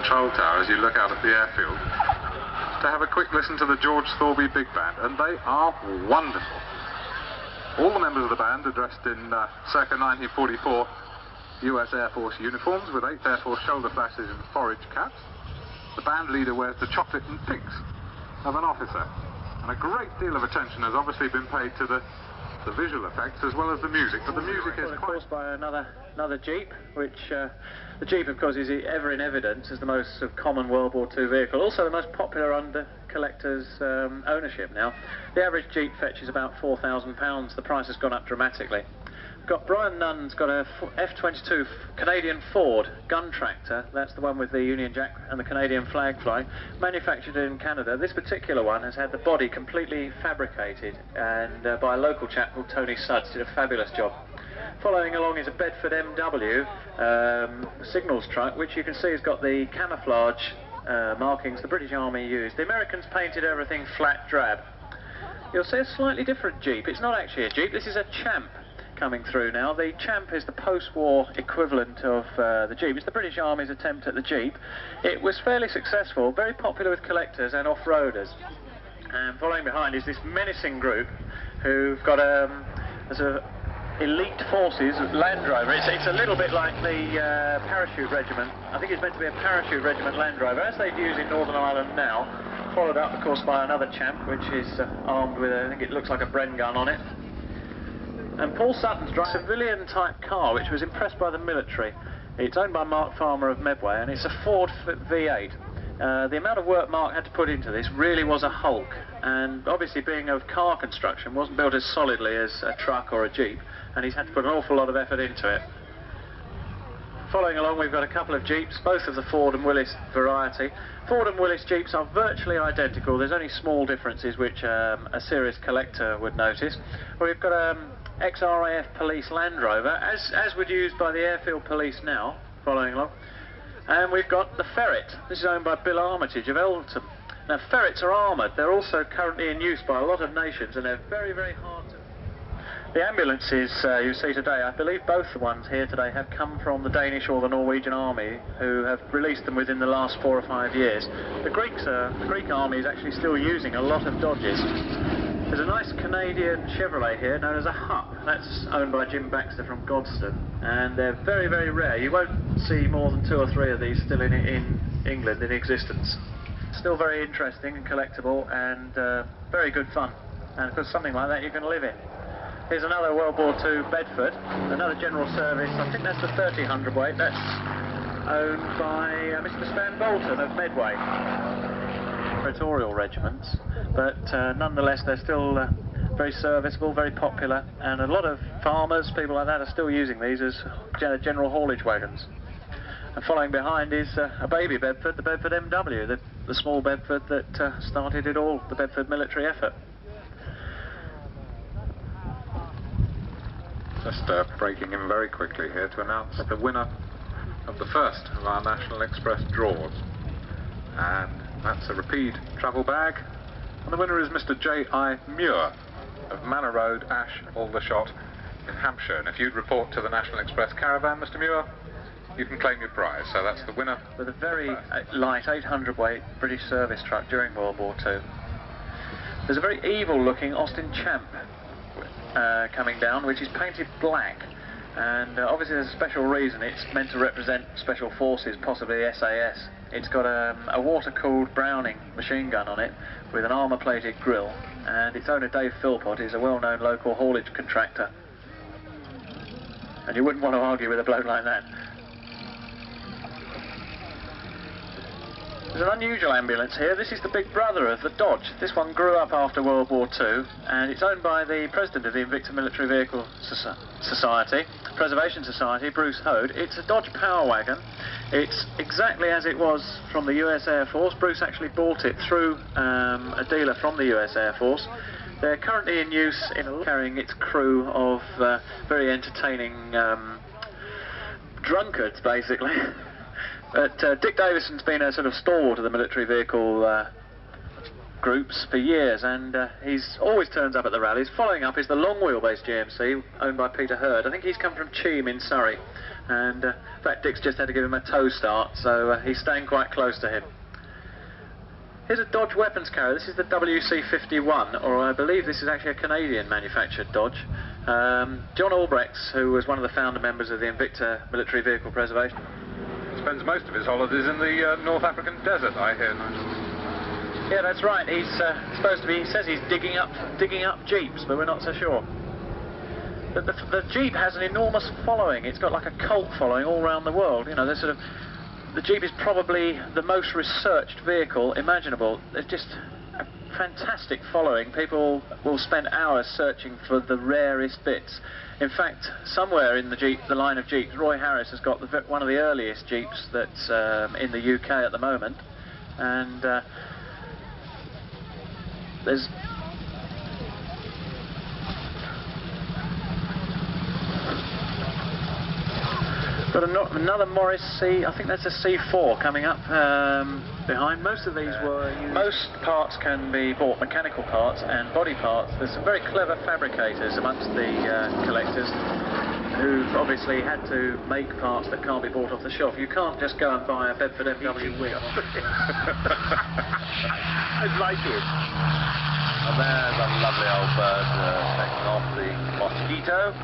control tower as you look out at the airfield to have a quick listen to the George Thorby Big Band, and they are wonderful. All the members of the band are dressed in circa 1944 US Air Force uniforms with 8th Air Force shoulder flashes and forage caps. The band leader wears the chocolate and pinks of an officer, and a great deal of attention has obviously been paid to the visual effects as well as the music, but the music is of course by another Jeep, which the Jeep of course is ever in evidence as the most common World War II vehicle, also the most popular under collectors' ownership now. The average Jeep fetches about £4,000, the price has gone up dramatically. Brian Nunn's got a F-22 Canadian Ford gun tractor. That's the one with the Union Jack and the Canadian flag flying, manufactured in Canada. This particular one has had the body completely fabricated, and by a local chap called Tony Sudds, did a fabulous job. Following along is a Bedford MW signals truck, which you can see has got the camouflage markings the British Army used. The Americans painted everything flat drab. You'll see a slightly different Jeep. It's not actually a Jeep, this is a Champ coming through now. The Champ is the post-war equivalent of the Jeep. It's the British Army's attempt at the Jeep. It was fairly successful, very popular with collectors and off-roaders. And following behind is this menacing group who've got a sort of elite forces Land Rover. It's a little bit like the parachute regiment. I think it's meant to be a parachute regiment Land Rover, as they've used in Northern Ireland now, followed up of course by another Champ which is armed with I think it looks like a Bren gun on it. And Paul Sutton's driving a civilian type car which was impressed by the military. It's owned by Mark Farmer of Medway, and it's a Ford V8. The amount of work Mark had to put into this really was a hulk, and obviously being of car construction wasn't built as solidly as a truck or a Jeep, and he's had to put an awful lot of effort into it. Following along we've got a couple of Jeeps, both of the Ford and Willis variety. Ford and Willis Jeeps are virtually identical. There's only small differences which a serious collector would notice. We've got ex-RAF police Land Rover, as would used by the airfield police now, following along. And we've got the Ferret. This is owned by Bill Armitage of Elton. Now Ferrets are armoured. They're also currently in use by a lot of nations, and they're very, very hard to... The ambulances you see today, I believe both the ones here today have come from the Danish or the Norwegian army, who have released them within the last 4 or 5 years. The Greek army is actually still using a lot of Dodges. There's a nice Canadian Chevrolet here known as a Huck. That's owned by Jim Baxter from Godstone, and they're very, very rare. You won't see more than 2 or 3 of these still in England in existence. Still very interesting and collectible, and very good fun. And of course something like that you can live in. Here's another World War II Bedford, another general service. I think that's the 30 hundredweight. That's owned by Mr. Stan Bolton of Medway. Territorial regiments, but nonetheless they're still very serviceable, very popular, and a lot of farmers, people like that, are still using these as general haulage wagons. And following behind is a baby Bedford, the Bedford MW, the small Bedford that started it all, the Bedford military effort. Just breaking in very quickly here to announce the winner of the first of our National Express draws, and that's a Rapide travel bag, and the winner is Mr. J.I. Muir of Manor Road, Ash, Aldershot in Hampshire. And if you'd report to the National Express caravan, Mr. Muir, you can claim your prize. So that's the winner. With a very light 800-weight British service truck during World War II. There's a very evil-looking Austin Champ coming down, which is painted black. And obviously there's a special reason. It's meant to represent special forces, possibly SAS. It's got a water-cooled Browning machine gun on it with an armour-plated grille, and its owner Dave Philpott is a well-known local haulage contractor. And you wouldn't want to argue with a bloke like that. There's an unusual ambulance here. This is the big brother of the Dodge. This one grew up after World War II, and it's owned by the president of the Invicta Military Vehicle Society, Preservation Society, Bruce Hode. It's a Dodge Power Wagon. It's exactly as it was from the US Air Force. Bruce actually bought it through a dealer from the US Air Force. They're currently in use carrying its crew of very entertaining drunkards, basically. But Dick Davison's been a sort of stalwart of the military vehicle groups for years, and he's always turns up at the rallies. Following up is the long wheelbase GMC, owned by Peter Hurd. I think he's come from Cheam in Surrey, And in fact, Dick's just had to give him a toe start, so he's staying quite close to him. Here's a Dodge weapons carrier. This is the WC-51, or I believe this is actually a Canadian-manufactured Dodge. John Albrechts, who was one of the founder members of the Invicta Military Vehicle Preservation. Spends most of his holidays in the North African desert, I hear, Nigel. Yeah, that's right. He's supposed to be. He says he's digging up Jeeps, but we're not so sure. But the Jeep has an enormous following. It's got like a cult following all around the world. You know, there's sort of. The Jeep is probably the most researched vehicle imaginable. There's just a fantastic following. People will spend hours searching for the rarest bits. In fact, somewhere in the line of Jeeps, Roy Harris has got one of the earliest Jeeps that's in the UK at the moment, and there's. Got another Morris C, I think that's a C4 coming up behind. Most of these were used. Most parts can be bought, mechanical parts and body parts. There's some very clever fabricators amongst the collectors who've obviously had to make parts that can't be bought off the shelf. You can't just go and buy a Bedford MW wheel. I'd like it. And there's a lovely old bird taking off the Mosquito.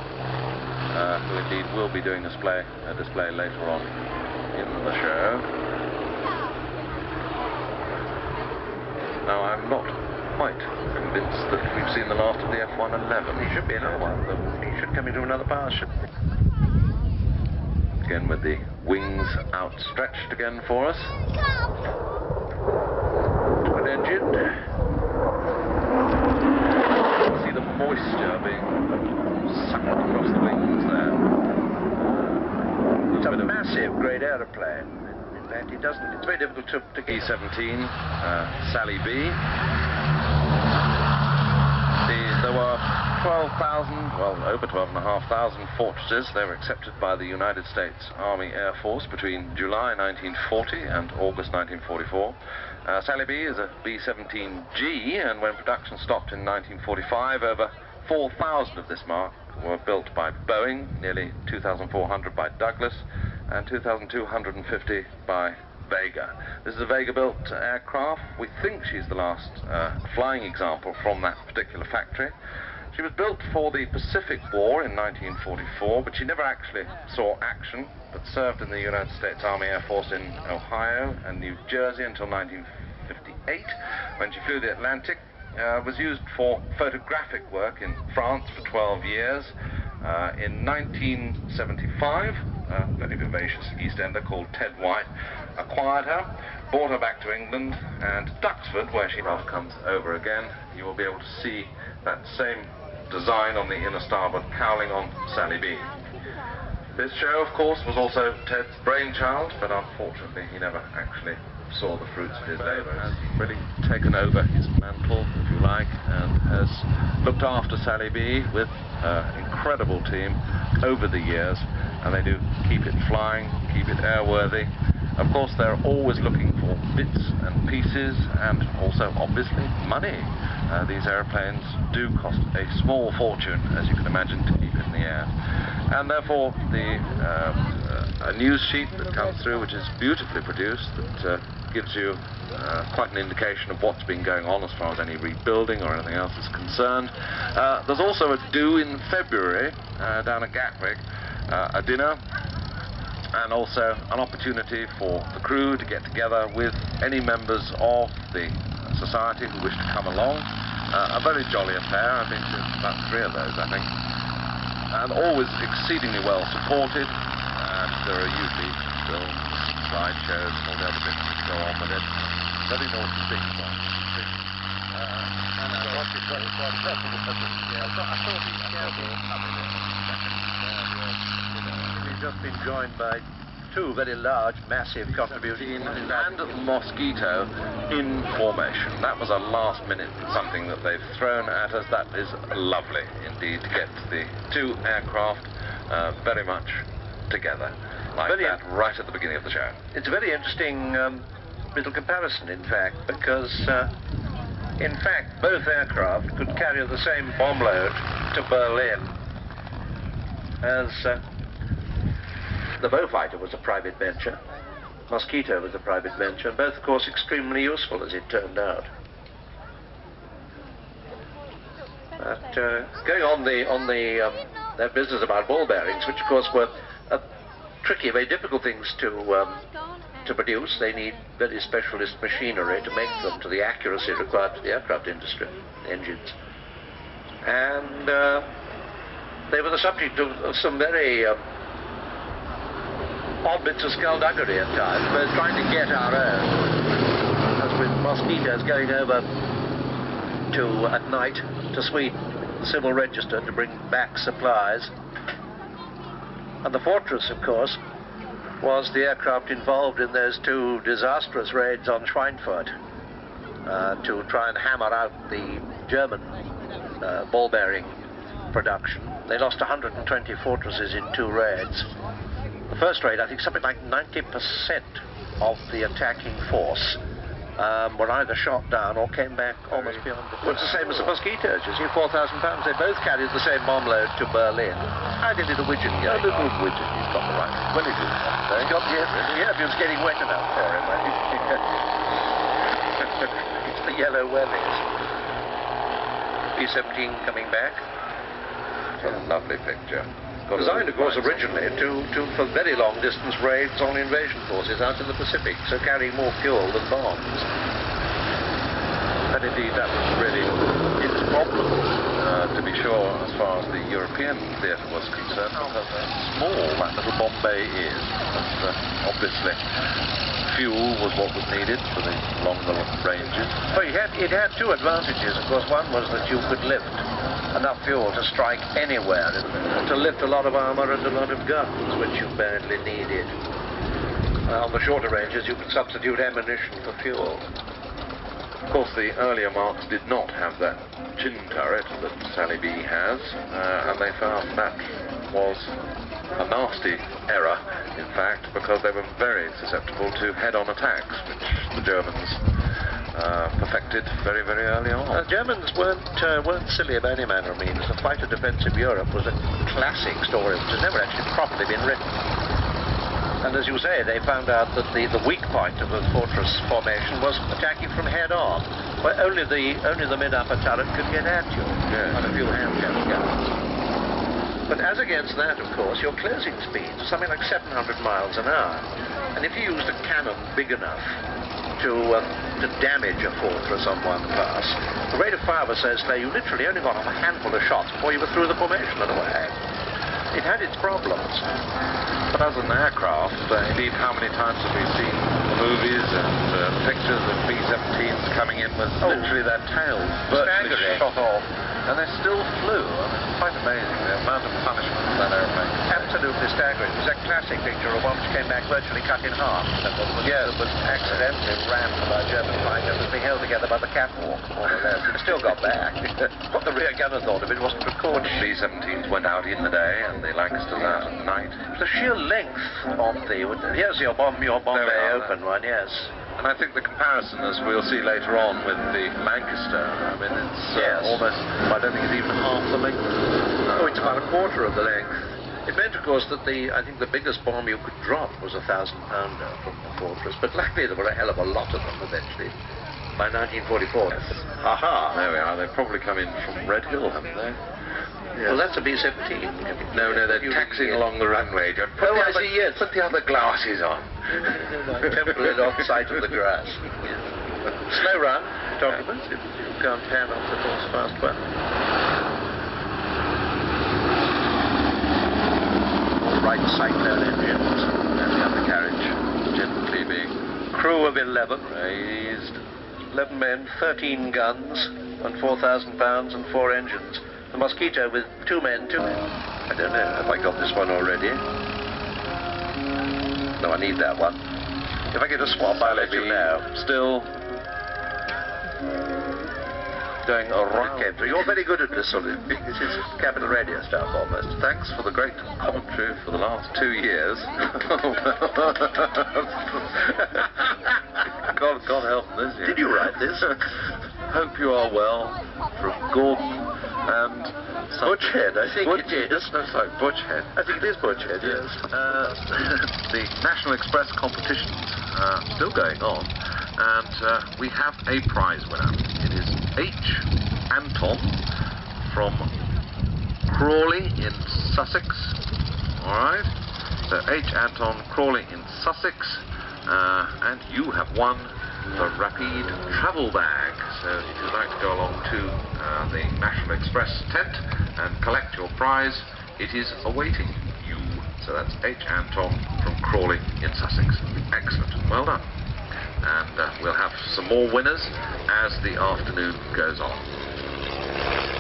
Who indeed will be doing a display later on in the show. Now, I'm not quite convinced that we've seen the last of the F111. He should be another one. He should come into another pass, shouldn't he? Again with the wings outstretched again for us. Good engine. You see the moisture being sucked across the wings there. It's a massive great aeroplane. In fact, it's very difficult to get. E-17, Sally B. There were 12,000, well, over 12,500 Fortresses. They were accepted by the United States Army Air Force between July 1940 and August 1944. Sally B is a B-17G, and when production stopped in 1945, over 4,000 of this mark were built by Boeing, nearly 2,400 by Douglas, and 2,250 by Vega. This is a Vega-built aircraft. We think she's the last flying example from that particular factory. She was built for the Pacific War in 1944, but she never actually saw action, but served in the United States Army Air Force in Ohio and New Jersey until 1958, when she flew the Atlantic. Was used for photographic work in France for 12 years. In 1975, a very vivacious East Ender called Ted White acquired her, brought her back to England, and Duxford, where she now comes over again, you will be able to see that same design on the inner starboard cowling on Sally B. This show, of course, was also Ted's brainchild, but unfortunately he never actually saw the fruits of his labour. Has really taken over his mantle, if you like, and has looked after Sally B with her incredible team over the years, and they do keep it flying, keep it airworthy. Of course, they're always looking for bits and pieces, and also, obviously, money. These airplanes do cost a small fortune, as you can imagine, to keep in the air. And therefore, a news sheet that comes through, which is beautifully produced, that gives you quite an indication of what's been going on as far as any rebuilding or anything else is concerned. There's also a do in February down at Gatwick, a dinner, and also an opportunity for the crew to get together with any members of the society who wish to come along. A very jolly affair. I've been to about 3 of those, I think, and always exceedingly well supported, and there are usually films, slideshows and all the other bits that go on with it. Very naughty things on. He's just been joined by 2 very large, massive contributions. And Mosquito in formation. That was a last-minute something that they've thrown at us. That is lovely indeed to get the 2 aircraft very much together like that right at the beginning of the show. It's a very interesting little comparison, in fact, because in fact both aircraft could carry the same bomb load to Berlin as The Beaufighter was a private venture. Mosquito was a private venture. Both, of course, extremely useful, as it turned out. But going on that business about ball bearings, which, of course, were tricky, very difficult things to produce. They need very specialist machinery to make them to the accuracy required for the aircraft industry, engines. And they were the subject of some very odd bits of skullduggery at times, both trying to get our own, as with Mosquitoes going over at night to Sweden, the Civil Register, to bring back supplies. And the Fortress, of course, was the aircraft involved in those two disastrous raids on Schweinfurt to try and hammer out the German ball bearing production. They lost 120 Fortresses in 2 raids. The first raid, I think something like 90% of the attacking force were either shot down or came back almost beyond the... Well, it's the same as the Mosquitoes, you see, 4,000 pounds. They both carried the same bomb load to Berlin. How did little Widgeon go? A little Widgeon, he's got the right. Well, he did. He got the airfields getting wet enough for him. It's the yellow wellies. P-17 coming back. What a lovely picture. Designed, of course, originally for very long distance raids on invasion forces out in the Pacific, so carrying more fuel than bombs. And indeed, that was really its problem, to be sure, as far as the European theatre was concerned, because how small that little Bombay is. But obviously, fuel was what was needed for the longer ranges. Well, it had 2 advantages, of course. One was that you could lift enough fuel to strike anywhere, to lift a lot of armor and a lot of guns, which you badly needed. On the shorter ranges, you could substitute ammunition for fuel. Of course, the earlier marks did not have that chin turret that Sally B has, and they found that was a nasty error, in fact, because they were very susceptible to head-on attacks, which the Germans perfected very, very early on. The Germans weren't silly by any manner of means. The Fighter Defence of Europe was a classic story which has never actually properly been written. And as you say, they found out that the weak point of the fortress formation was attacking from head-on, where only the mid-upper turret could get at you, and a few hand-guns. But as against that, of course, your closing speed was something like 700 miles an hour. And if you used a cannon big enough to damage a fortress on one pass, the rate of fire was so slow you literally only got off a handful of shots before you were through the formation and away. It had its problems. But as an aircraft, indeed, how many times have we seen the movies and pictures of B-17s coming in with literally their tails virtually shot off, and they still flew. It's quite amazing, the amount of punishment for that airplane. Absolutely staggering. It was a classic picture of one which came back virtually cut in half. That was accidentally rammed by a German fighter that was being held together by the catwalk, more or less. It still got back. What the rear gunner thought of it wasn't recorded. B-17s went out in the day, and the Lancasters out at night. The sheer length of here's your Bombay open one, yes. And I think the comparison, as we'll see later on, with the Lancaster, I mean, it's almost, I don't think it's even half the length. Oh, it's about a quarter of the length. It meant, of course, that I think the biggest bomb you could drop was a 1,000-pounder from the fortress, but luckily there were a hell of a lot of them eventually. By 1944. Yes. Ha-ha! There we are. They've probably come in from Red Hill, haven't they? Yes. Well, that's a B-17. No, they're taxiing along the runway. I see, yes. Put the other glasses on. Temporarily on sight of the grass. Slow run, documents, if you can't hand off the horse fast one. Right cyclone engines and the undercarriage gently being. Crew of 11. Raised. 11 men, 13 guns, and 4,000 pounds and 4 engines. The Mosquito with 2 men, 2 men. I don't know, have I got this one already? No, I need that one. If I get a swap, I'll let you know. Still going around. Okay, so you're very good at this sort of... This is capital radio stuff, almost. Thanks for the great commentary for the last 2 years. God help this. Did you write this? Hope you are well. From Gordon and Butchhead, I think it is. That's like Butchhead. I think it is Butchhead, yes. The National Express competitions still going on, and we have a prize winner. It is H. Anton from Crawley in Sussex. All right. So H. Anton, Crawley in Sussex, and you have won the Rapide travel bag. So if you'd like to go along to the National Express tent and collect your prize, it is awaiting you. So that's H. Anton from Crawley in Sussex. Excellent. Well done. And we'll have some more winners as the afternoon goes on.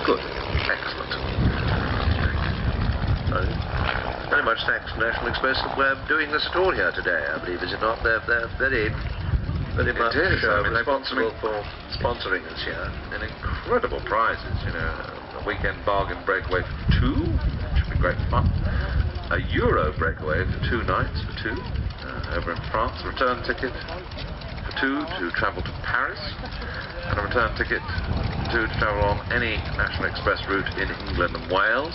Good. Excellent. Very much thanks to National Express that we're doing this at all here today, I believe, is it not? They're very much responsible for sponsoring us here. And incredible prizes, you know, a weekend bargain breakaway for 2, which should be great fun. A Euro breakaway for 2 nights for 2 over in France. A return ticket for 2 to travel to Paris, and a return ticket for 2 to travel on any National Express route in England and Wales.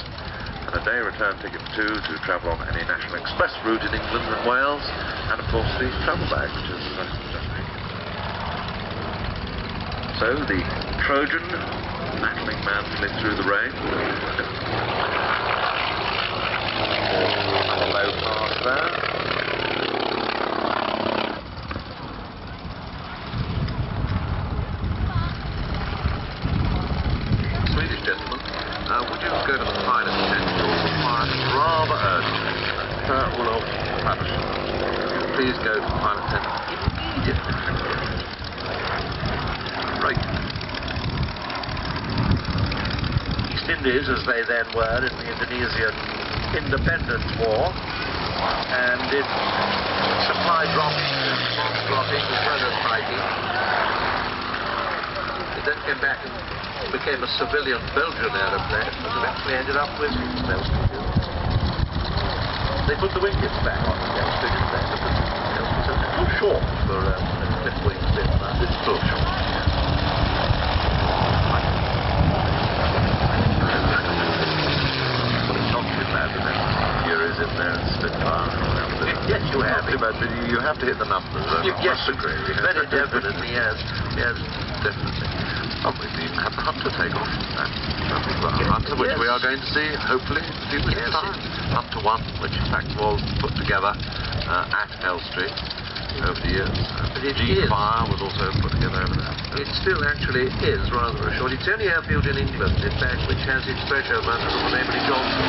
And a day return ticket for 2 to travel on any National Express route in England and Wales, and of course the travel bag, which is just me. So the Trojan battling manfully through the rain. Low pass there. Swedish gentlemen, would you go to the pilot tent? Rather urgent. Well, please go to the pilot tent immediately. Right. East Indies, as they then were in the Indonesian Independence War, and in supply dropping as well as fighting. It then came back and became a civilian Belgian aeroplane, but eventually ended up with Belgium. They put the wingtips back on the Belgian, didn't they? It's a little short for a fifth wing spin. It's still short. Not too bad, isn't it? Furies in there and Spitfire. Yes, you have. But you have to hit the numbers. Yes, agree. Very definitely, yes. Yes, definitely. Oh, we even have the Hunter take off. Hunter, which we are going to see, hopefully, in a few minutes' time. Hunter 1, which in fact was put together at Elstree over the years. G-Fire was also put together over there. It still actually is rather a short. It's the only airfield in England, in fact, which has its threshold mounted on Emily Johnson.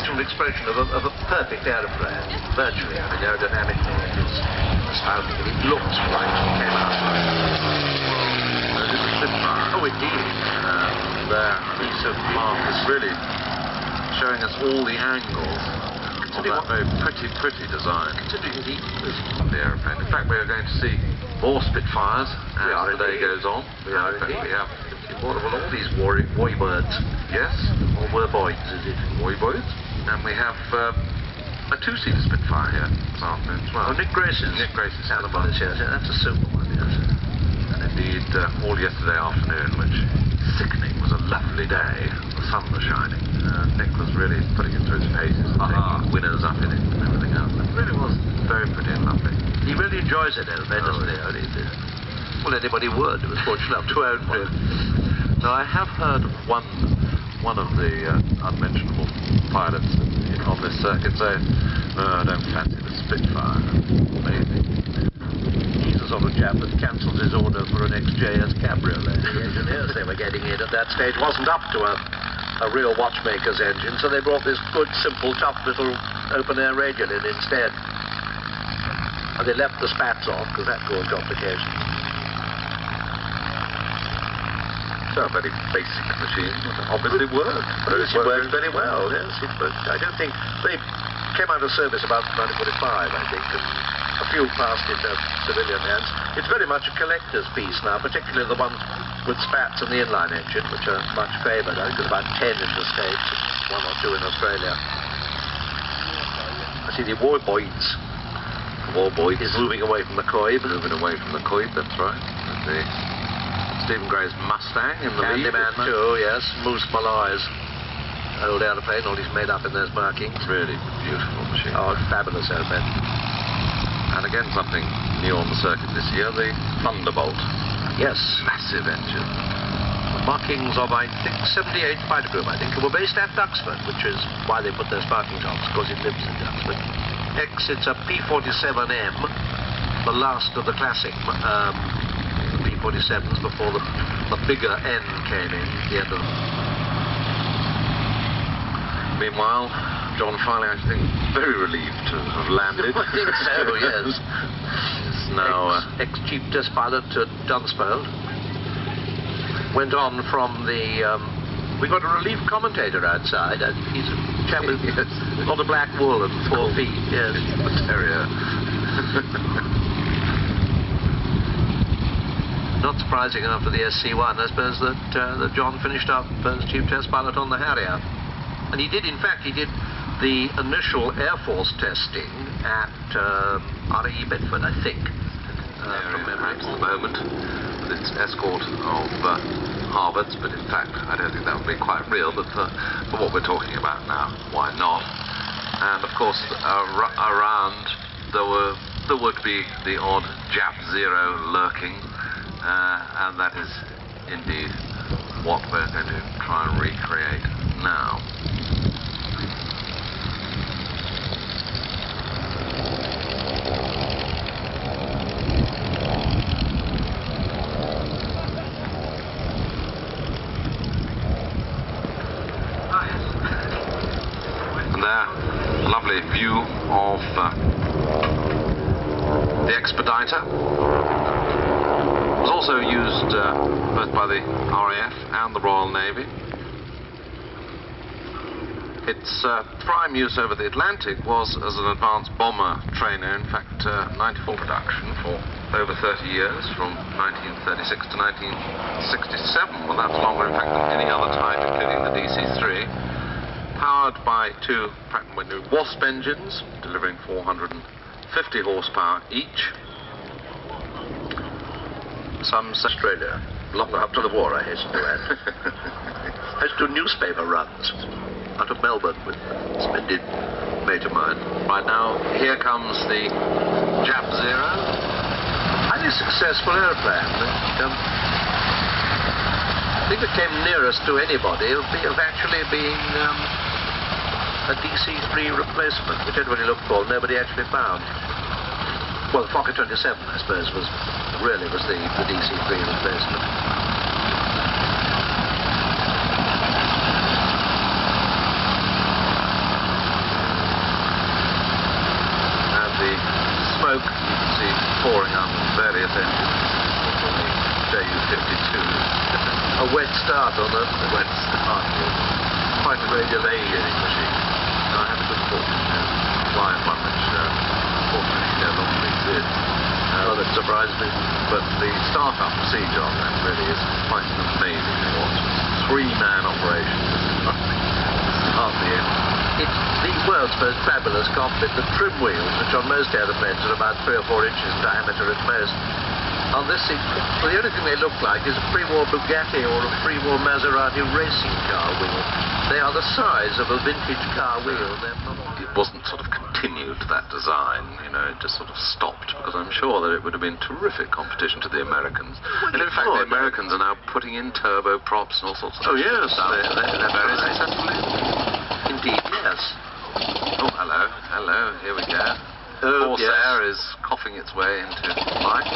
An expression of a perfect aeroplane, virtually. I mean, aerodynamically, it's astounding. It looks right. It came out right. Oh, indeed. Their piece of mark is really showing us all the angles of that very pretty design. Considering the the aeroplane. In fact, we are going to see more Spitfires as the day goes on. We are all these Woibergs. Yes. Or Werboids, is it? Woibergs. And we have a 2-seater Spitfire here this afternoon as well. Oh, Nick Grace's. Nick Grace's Alabama, yes. That's a super one, yes. And indeed, all yesterday afternoon, which sickening, was a lovely day. The sun was shining. Nick was really putting it through his paces, taking winners up in it and everything else. It really was very pretty and lovely. He really enjoys it, doesn't he? Well, anybody would. It was fortunate enough to own one. Now, I have heard of one of the unmentionable pilots on this circuit say, I don't fancy the Spitfire. Maybe. He's the sort of chap that cancels his order for an XJS cabriolet. The engineers they were getting in at that stage wasn't up to a real watchmaker's engine, so they brought this good, simple, tough little open-air radial in instead. And they left the spats on, because that caused complications. So a very basic machine, obviously worked. It worked very well, yes. I don't think they came out of service about 1945, I think, and a few passed into civilian hands. It's very much a collector's piece now, particularly the ones with spats and the inline engine, which are much favoured. I think there's about 10 in the States, 1 or 2 in Australia. I see the Woibergs. Woibergs is moving away from the Coib. Moving away from the Coib, that's right. And the Stephen Gray's Mustang in the lead. Candyman too, yes. Moose Malloy's old aeroplane, all he's made up in those markings. Really beautiful machine. Oh, fabulous aeroplane. And again, something new on the circuit this year, the Thunderbolt. Yes. Massive engine. Markings of, I think, 78 fighter group. I think it were based at Duxford, which is why they put those markings on, because it lives in Duxford. It's a P-47M, the last of the classic P-47s before the bigger N came in at the end of them. Meanwhile, John Farley, I think, very relieved to have landed. I think so, yes. It's now Ex-chief test pilot at Dunsfold. Went on from the... we got a relief commentator outside. He's a chap with a lot of black wool and 4 feet. Yes. a terrier. Not surprising after the SC-1, I suppose, that John finished up as chief test pilot on the Harrier. And he did, in fact, he did the initial Air Force testing at RAE Bedford, I think. From memory at the moment, with its escort of Harvards, but in fact, I don't think that would be quite real, but for what we're talking about now, why not? And of course, around, there would be the odd Jap Zero lurking, and that is indeed what we're going to try and recreate now. Lovely view of the Expediter. It was also used both by the RAF and the Royal Navy. Its prime use over the Atlantic was as an advanced bomber trainer, in fact 94 production for over 30 years, from 1936 to 1967. Well, that's longer in fact than any other type, including the DC-3. Powered by 2 Pratt & Whitney Wasp engines, delivering 450 horsepower each. Some Australia, long after the war, I hasten to add. I used to do newspaper runs out of Melbourne with a splendid mate of mine. Right now, here comes the Jap Zero. Highly successful airplane. I think it came nearest to anybody of actually being a DC-3 replacement, which everybody looked for, nobody actually found. Well, the Fokker 27, I suppose, was the DC-3 replacement. And the smoke you can see pouring out of various engines from the Ju-52. A wet start on it. A wet start. Quite a radiolating machine. I had a good fortune to fly in one which fortunately no longer exists. Well, that surprised me. But the start-up procedure on that really is quite amazing to watch. 3-man operation to start the engine. It's the world's most fabulous cockpit. The trim wheels, which on most aeroplanes are about 3 or 4 inches in diameter at most. On this, well, the only thing they look like is a pre-war Bugatti or a pre-war Maserati racing car wheel. They are the size of a vintage car wheel. It wasn't sort of continued, that design, you know, it just sort of stopped, because I'm sure that it would have been terrific competition to the Americans. And in fact, the Americans are now putting in turboprops and all sorts of yes, stuff. They're very successful. Indeed, yes. Oh, hello, here we go. Corsair is coughing its way into life.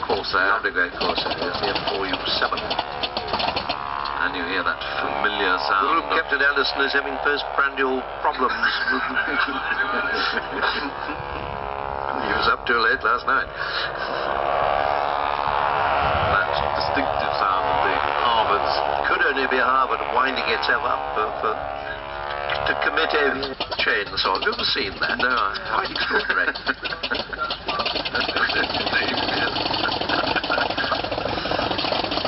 Corsair. Lovely great Corsair, yes, the M4U7. And you hear that familiar sound. The group Captain Ellison is having postprandial problems. He was up too late last night. That distinctive sound of the Harvards. Could only be a Harvard winding itself up to commit a chainsaw. Have you ever seen that? No, I quite extraordinary.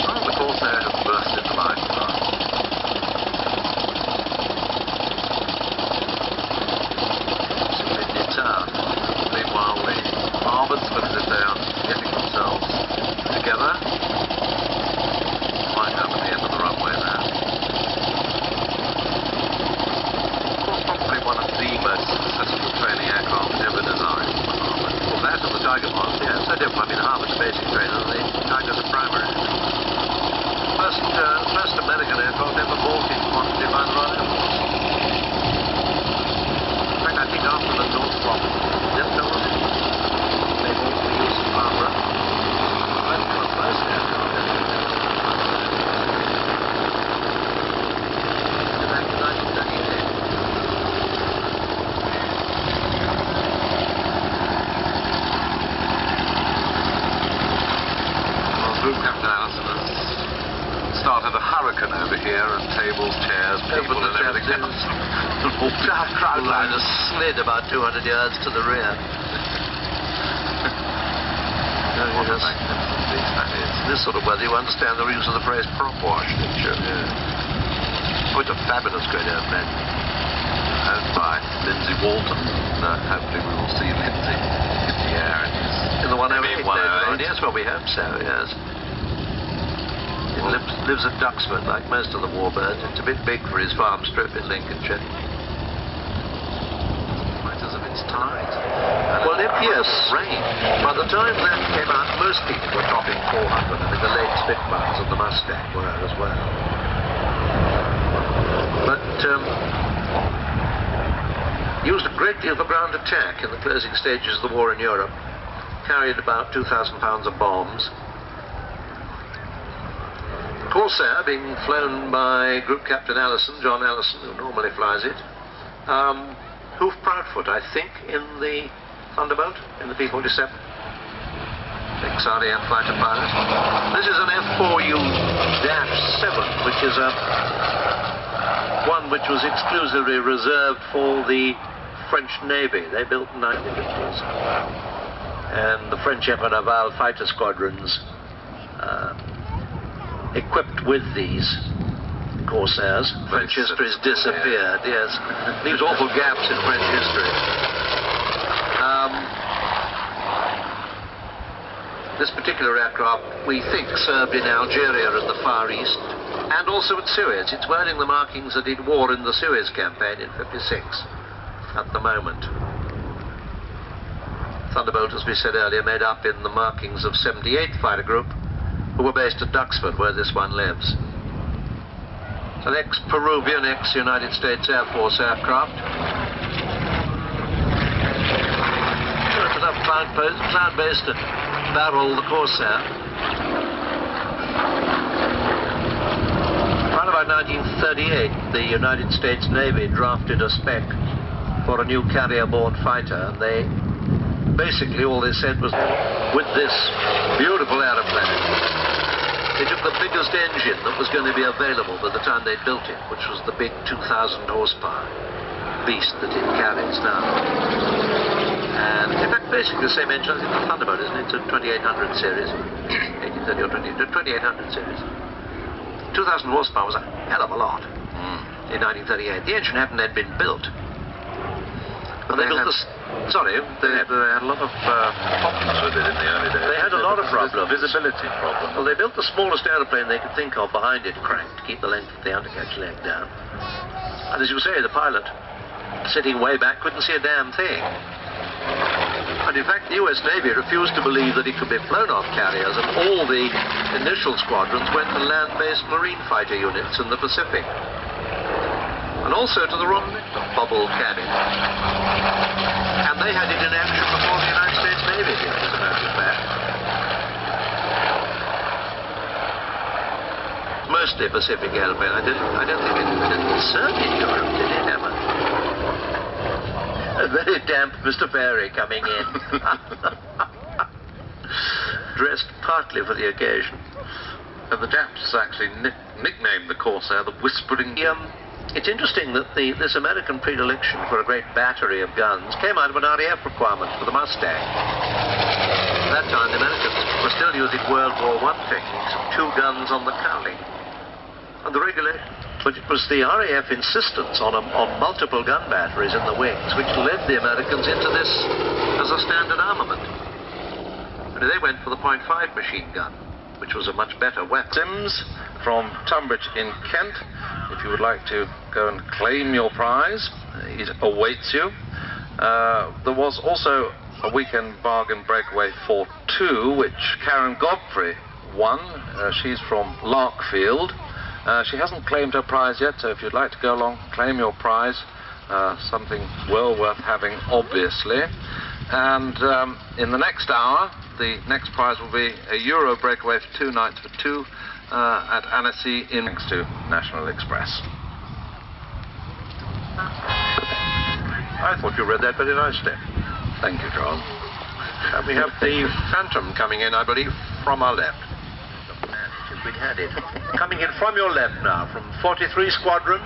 Well, the Corsair has burst into life. Splendid sound. Meanwhile, the Harvards with most successful training aircraft ever designed. Well, that and the Tiger Moth, yeah, so different. I mean, Harvard's basic trainer, the Tiger's a primary. First American aircraft ever bought in quantity by the Royal Air Force. In fact, I think after the Northrop Dipton, they bought the use of Barbara. Most aircraft back in 1938. Group Captain Allison has started a hurricane over here, and tables, chairs, people and everything else. Our crowd line has slid about 200 yards to the rear. What a magnificent piece that is. This sort of weather, you understand the use of the phrase prop wash, don't you? Yeah. Oh, it's a fabulous great airplane. Owned by Lindsay Walton. Hopefully we will see Lindsay in the air In the 108 maybe 108. Yes, well, we hope so, yes. It lives at Duxford, like most of the warbirds. It's a bit big for his farm strip in Lincolnshire. Quite as of its tide. Well, yes, Rain. by the time that came out, most people were topping 400. I mean, the late Spitfires and the Mustang were as well. But used a great deal for ground attack in the closing stages of the war in Europe. Carried about 2,000 pounds of bombs. Corsair being flown by Group Captain Allison, John Allison, who normally flies it. Hoof Proudfoot, I think, in the Thunderbolt, in the P-47. Ex-RAF fighter pilot. This is an F4U-7, which is one which was exclusively reserved for the French Navy. They built in 1950s. And the French Empire Naval fighter squadrons equipped with these Corsairs. French history's disappeared, yes. Leaves awful gaps in French history. This particular aircraft, we think, served in Algeria and the Far East, and also at Suez. It's wearing the markings that it wore in the Suez campaign in '56 at the moment. Thunderbolt, as we said earlier, made up in the markings of 78th Fighter Group, who were based at Duxford, where this one lives. It's an ex-Peruvian, ex-United States Air Force aircraft. It's a cloud-based barrel, the Corsair. Around about 1938, the United States Navy drafted a spec for a new carrier-borne fighter, and they basically all they said was, with this beautiful aeroplane, they took the biggest engine that was going to be available by the time they built it, which was the big 2,000 horsepower beast that it carries now. And in fact, basically the same engine, I think the Thunderbird, isn't it? It's a 2800 series, 1830 or 2800 series. 2,000 horsepower was a hell of a lot in 1938. The engine hadn't then been built. But they built this. Sorry, they had a lot of problems with it in the early days. They had a lot of problems. Visibility problems. Well, they built the smallest aeroplane they could think of behind it cranked to keep the length of the undercarriage leg down. And as you say, the pilot, sitting way back, couldn't see a damn thing. And in fact, the US Navy refused to believe that it could be flown off carriers, and all the initial squadrons went to land-based marine fighter units in the Pacific. And also to the Ron bubble cabin. And they had it in action before the United States Navy did, as a matter of fact. Mostly Pacific airplane. I don't think it didn't serve in Europe, did it, Emma? A very damp Mr. Perry coming in. Dressed partly for the occasion. And the Japs actually nicknamed the Corsair the Whispering... It's interesting that this American predilection for a great battery of guns came out of an RAF requirement for the Mustang. At that time, the Americans were still using World War I techniques of 2 guns on the cowling. And the regulation, but it was the RAF insistence on multiple gun batteries in the wings which led the Americans into this as a standard armament. And they went for the .5 machine gun, which was a much better weapon. Sims from Tunbridge in Kent. If you would like to go and claim your prize. It awaits you. There was also a weekend bargain breakaway for 2, which Karen Godfrey won. She's from Larkfield. She hasn't claimed her prize yet, so if you'd like to go along, claim your prize. Something well worth having, obviously. And in the next hour, the next prize will be a Euro breakaway for 2 nights for 2 at Annecy in thanks to National Express. I thought you read that very nicely. Thank you, John. And we have the Phantom coming in, I believe, from our left. We'd had it. Coming in from your left now, from 43 Squadron.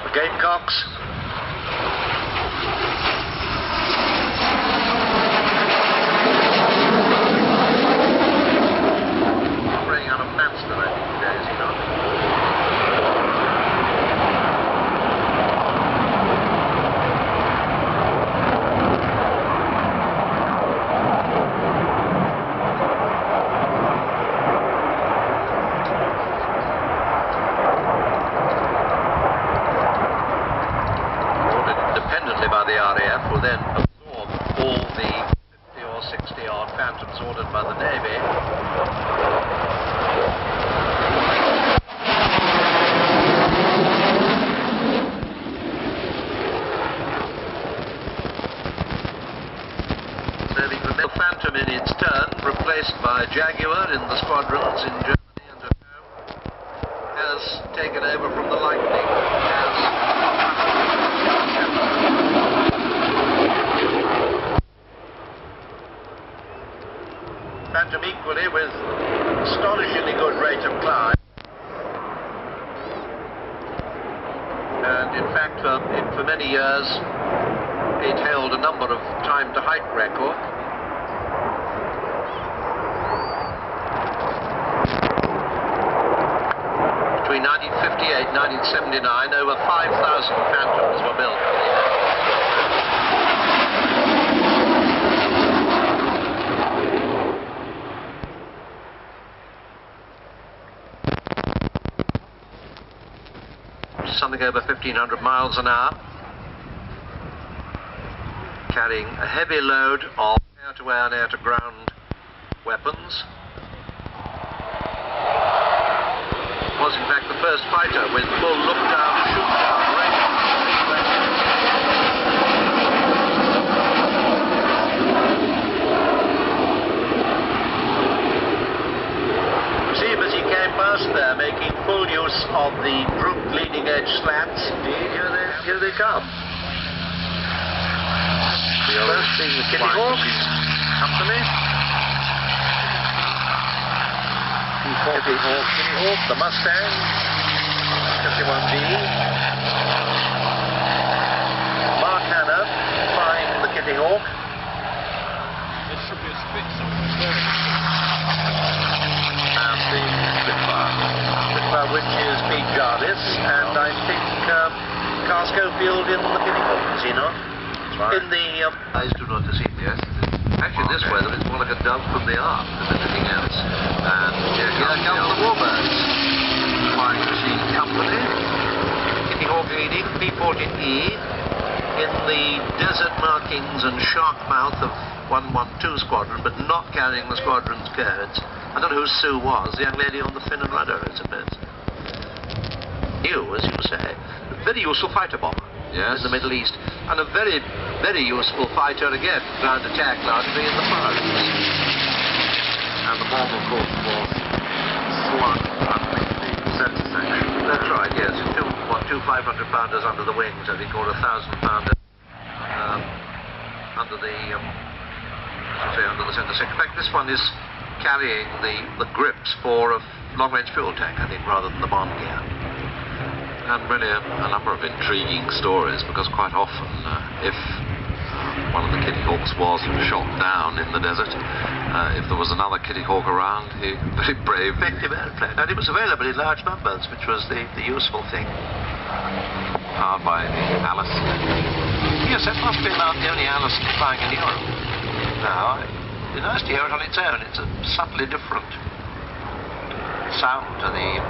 The Gamecocks. Operating out of Manston, I think, today, is he not? By the RAF will then absorb all the 50 or 60 odd Phantoms ordered by the Navy. Serving the Phantom in its turn, replaced by Jaguar in the squadrons in Germany and at home, has taken over from the Lightning as Phantom equally with astonishingly good rate of climb. And in fact, for many years, it held a number of time to height record. Between 1958 and 1979, over 5,000 Phantoms were built. Something over 1,500 miles an hour, carrying a heavy load of air-to-air and air-to-ground weapons. Was in fact the first fighter with full look-down, shoot-down range. As he came past there, making full use of the drooped leading edge slats. Indeed, here they come. First being the Kitty Hawk Company. Kitty Hawk, the Mustang, 51D. Mark Hanna flying the Kitty Hawk. This should be a Spitfire. Spitfire, which is Pete Jarvis, and I think Carl Schofield in the Kitty Hawk, is he not? That's right. In the eyes do not deceive, yes. Actually, this weather it's more like a dove from the ark than anything else. And here come the Warbirds. Flying Machine Company. Kitty Hawk leading, P-40E, in the desert markings and shark mouth of 112 Squadron, but not carrying the squadron's codes. I don't know who Sue was, the young lady on the fin and rudder, I suppose. New, as you say. A very useful fighter bomber. Yes. In the Middle East. And a very, very useful fighter again, ground attack largely in the Far East. And the bomb, of course, was slung underneath the centre section. That's right, yes. Two 500-pounders under the wings, I think, or 1,000-pounder under the, under the centre section. In fact, this one is carrying the grips for a long-range fuel tank, I think, rather than the bomb gear. And really a number of intriguing stories, because quite often if one of the Kitty Hawks was shot down in the desert, if there was another Kitty Hawk around, he very brave. Effective airplane, and it was available in large numbers, which was the useful thing. Powered by the Alice. Yes, that must be about the only Alice flying in Europe. Now, it's nice to hear it on its own. It's a subtly different sound to the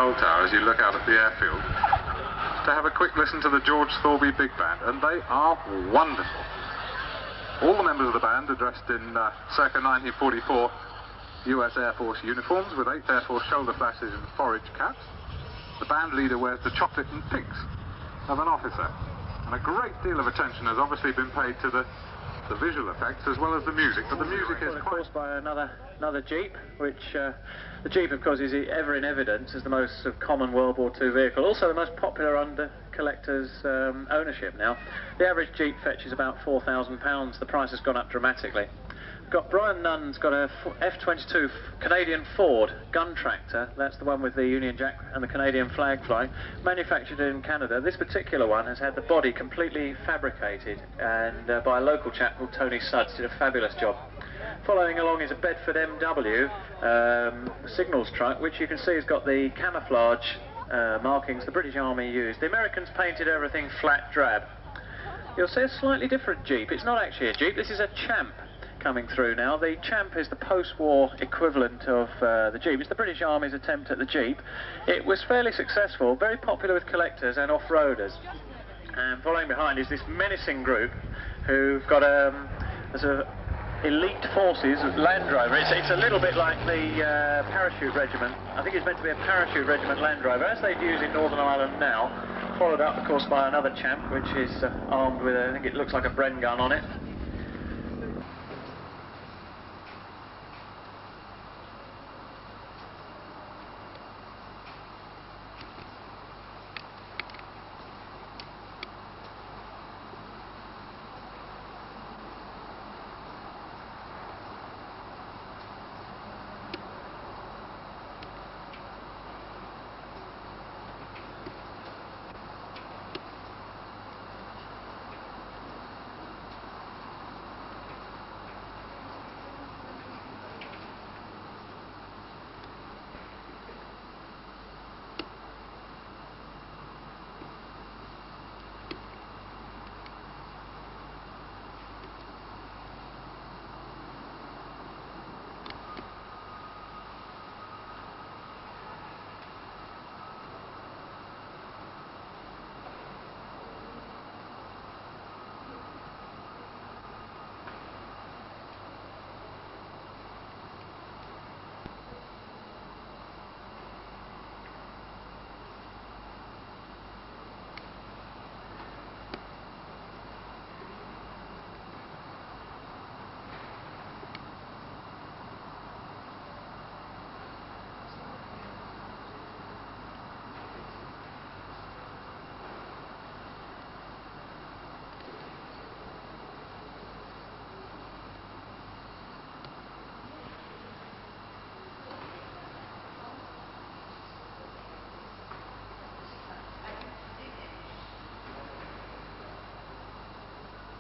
control tower as you look out at the airfield to have a quick listen to the George Thorby Big Band, and they are wonderful. All the members of the band are dressed in circa 1944 US Air Force uniforms with 8th Air Force shoulder flashes and forage caps. The band leader wears the chocolate and pinks of an officer, and a great deal of attention has obviously been paid to the visual effects as well as the music, but the music is of course by another Jeep, which the Jeep of course is ever in evidence as the most common World War II vehicle, also the most popular under collectors' ownership now. The average Jeep fetches about £4,000, the price has gone up dramatically. Got Brian Nunn's got a F-22 Canadian Ford gun tractor, that's the one with the Union Jack and the Canadian flag flying, manufactured in Canada. This particular one has had the body completely fabricated and by a local chap called Tony Sudds, did a fabulous job. Following along is a Bedford MW signals truck, which you can see has got the camouflage markings the British Army used. The Americans painted everything flat drab. You'll see a slightly different Jeep. It's not actually a Jeep, this is a Champ coming through now. The Champ is the post-war equivalent of the Jeep. It's the British Army's attempt at the Jeep. It was fairly successful, very popular with collectors and off-roaders. And following behind is this menacing group who've got there's a elite forces Land Rover. It's a little bit like the parachute regiment. I think it's meant to be a parachute regiment Land Rover, as they'd use in Northern Ireland now. Followed up, of course, by another Champ, which is armed with, I think it looks like a Bren gun on it.